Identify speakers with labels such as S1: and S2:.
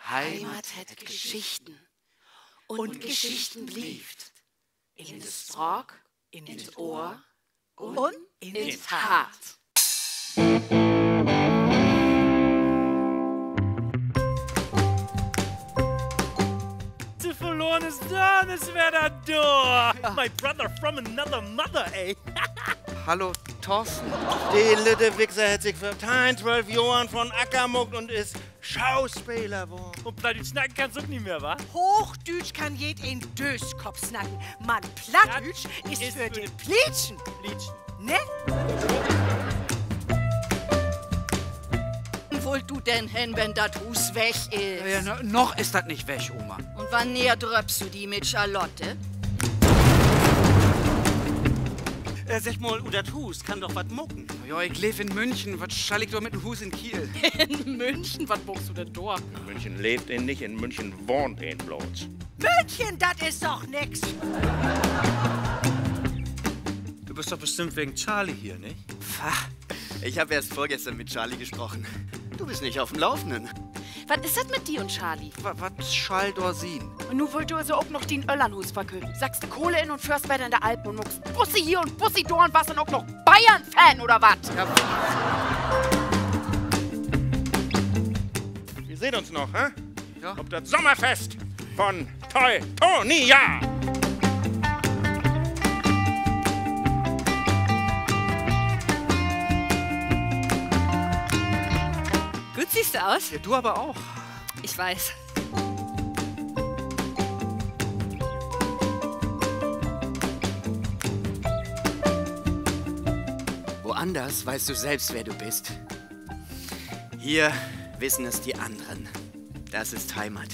S1: Heimat hat Geschichten und Geschichten blieft. In das Rock, in das Ohr und ins Hart.
S2: The verloren Sohn ist wieder da. My brother from another mother, ey.
S3: Hallo, Thorsten.
S4: Die lille Wichser hat sich für 12 Jahren von Ackermuckt und ist Schauspieler geworden.
S2: Und Plattdeutsch snacken kannst du nicht mehr, wa?
S5: Hochdütsch kann jed in Döskopf snacken. Man, Plattdütsch ist für den Plitschen.
S2: Liedchen.
S5: Ne?
S1: Wollt du denn hin, wenn das Hus weg ist?
S3: Ja, noch ist das nicht weg, Oma.
S1: Und wann näher dröpst du die mit Charlotte?
S4: Sag mal, das Hus kann doch was mucken.
S3: Ja, ich lebe in München. Was schall ich doch mit dem Hus in Kiel?
S1: In München? Was buchst du denn dort?
S4: In München lebt ihn nicht, in München wohnt ihn bloß.
S5: München, das ist doch nix.
S2: Du bist doch bestimmt wegen Charlie hier, nicht?
S6: Ich habe erst vorgestern mit Charlie gesprochen. Du bist nicht auf dem Laufenden.
S7: Was ist das mit dir und Charlie?
S3: Was schall da sehen?
S7: Und nu wollt du also auch noch den Öllernhus verkünden. Sagst du Kohle in und fährst weiter in der Alpen und muckst Bussi hier und Bussi da und warst dann auch noch Bayern-Fan oder was?
S3: Ja,
S4: Wir sehen uns noch, hä?
S3: Ja.
S4: Ob das Sommerfest von Teutonia.
S7: Gut siehst du aus.
S3: ja, du aber auch.
S7: Ich weiß.
S6: Woanders weißt du selbst, wer du bist. Hier wissen es die anderen. Das ist Heimat.